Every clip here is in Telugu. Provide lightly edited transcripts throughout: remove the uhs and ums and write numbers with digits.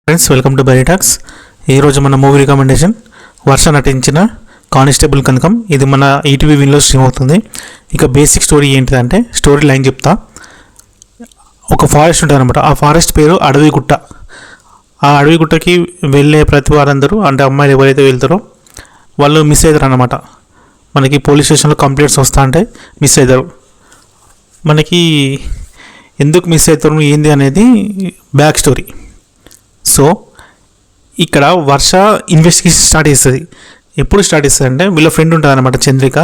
Friends, welcome to బైటాక్స్. ఈరోజు మన మూవీ రికమెండేషన్ వర్ష నటించిన కానిస్టేబుల్ కనకం. ఇది మన ఈటీవీ విన్లో స్ట్రీమ్ అవుతుంది. ఇక బేసిక్ స్టోరీ ఏంటిదంటే, స్టోరీ లైన్ చెప్తా. ఒక ఫారెస్ట్ ఉంటుంది అనమాట. ఆ ఫారెస్ట్ పేరు అడవిగుట్ట. ఆ అడవిగుట్టకి వెళ్ళే ప్రతి వారందరూ, అంటే అమ్మాయిలు ఎవరైతే వెళ్తారో వాళ్ళు మిస్ అవుతారు అన్నమాట. మనకి పోలీస్ స్టేషన్లో కంప్లైంట్స్ వస్తా అంటే మిస్ అవుతారు. మనకి ఎందుకు మిస్ అవుతారు ఏంది అనేది బ్యాక్ స్టోరీ. సో ఇక్కడ వర్ష ఇన్వెస్టిగేషన్ స్టార్ట్ చేస్తుంది. ఎప్పుడు స్టార్ట్ చేస్తుంది అంటే, వీళ్ళ ఫ్రెండ్ ఉంటుంది అనమాట చంద్రిక.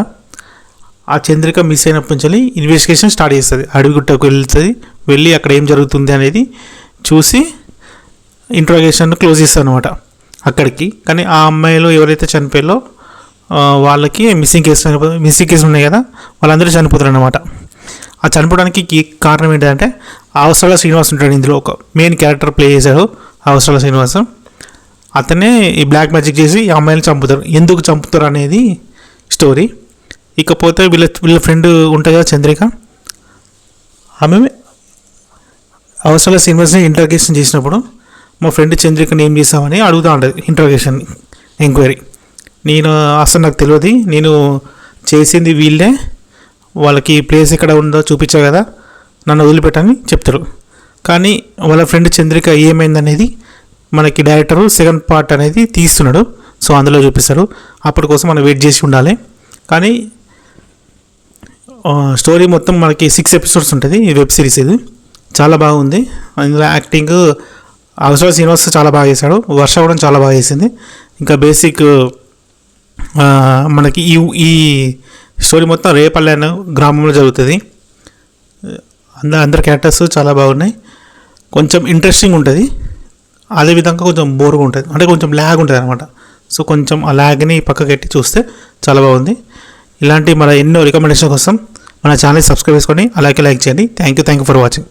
ఆ చంద్రిక మిస్ అయినప్పటి నుంచి ఇన్వెస్టిగేషన్ స్టార్ట్ చేస్తుంది. అడవిగుట్టకు వెళ్తుంది. వెళ్ళి అక్కడ ఏం జరుగుతుంది అనేది చూసి ఇంట్రోగేషన్ క్లోజ్ చేస్తుంది అనమాట అక్కడికి. కానీ ఆ అమ్మాయిలు ఎవరైతే చనిపోయారో వాళ్ళకి మిస్సింగ్ కేసులు ఉన్నాయి కదా, వాళ్ళందరూ చనిపోతారు అనమాట. ఆ చనిపోవడానికి కారణం ఏంటంటే, అవసరాల శ్రీనివాస్ ఉంటాడు ఇందులో. ఒక మెయిన్ క్యారెక్టర్ ప్లే చేశాడు అవసరాల శ్రీనివాస్. అతనే ఈ బ్లాక్ మ్యాజిక్ చేసి ఈ అమ్మాయిని చంపుతారు. ఎందుకు చంపుతారు అనేది స్టోరీ. ఇకపోతే వీళ్ళ ఫ్రెండ్ ఉంటుంది కదా చంద్రిక, ఆమె అవసరాల శ్రీనివాస్ని ఇంటర్గేషన్ చేసినప్పుడు, మా ఫ్రెండ్ చంద్రికని ఏం చేసామని అడుగుతూ ఉంటుంది ఇంటర్గేషన్ ఎంక్వైరీ. నేను అసలు నాకు తెలియదు, నేను చేసింది వీళ్ళే, వాళ్ళకి ప్లేస్ ఎక్కడ ఉందో చూపించా కదా, నన్ను వదిలిపెట్టని చెప్తారు. కానీ వాళ్ళ ఫ్రెండ్ చంద్రిక ఏమైందనేది మనకి డైరెక్టర్ సెకండ్ పార్ట్ అనేది తీస్తున్నాడు. సో అందులో చూపిస్తారు. అప్పటి కోసం మనం వెయిట్ చేసి ఉండాలి. కానీ స్టోరీ మొత్తం మనకి 6 ఎపిసోడ్స్ ఉంటుంది. ఈ వెబ్ సిరీస్ ఇది చాలా బాగుంది. అందులో యాక్టింగ్ అవసరాల శ్రీనివాస్ చాలా బాగా చేశాడు. వర్ష కూడా చాలా బాగా చేసింది. ఇంకా బేసిక్ మనకి ఈ స్టోరీ మొత్తం రేపల్లె అనే గ్రామంలో జరుగుతుంది. అందరి క్యారెక్టర్స్ చాలా బాగున్నాయి. కొంచెం ఇంట్రెస్టింగ్ ఉంటుంది, అదేవిధంగా కొంచెం బోర్గా ఉంటుంది, అంటే కొంచెం ల్యాగ్ ఉంటుంది అనమాట. సో కొంచెం ఆ ల్యాగ్ని పక్కకెట్టి చూస్తే చాలా బాగుంది. ఇలాంటి మన ఎన్నో రికమెండేషన్ కోసం మన ఛానల్ సబ్స్క్రైబ్ చేసుకొని అలాగే లైక్ చేయండి. Thank you for watching.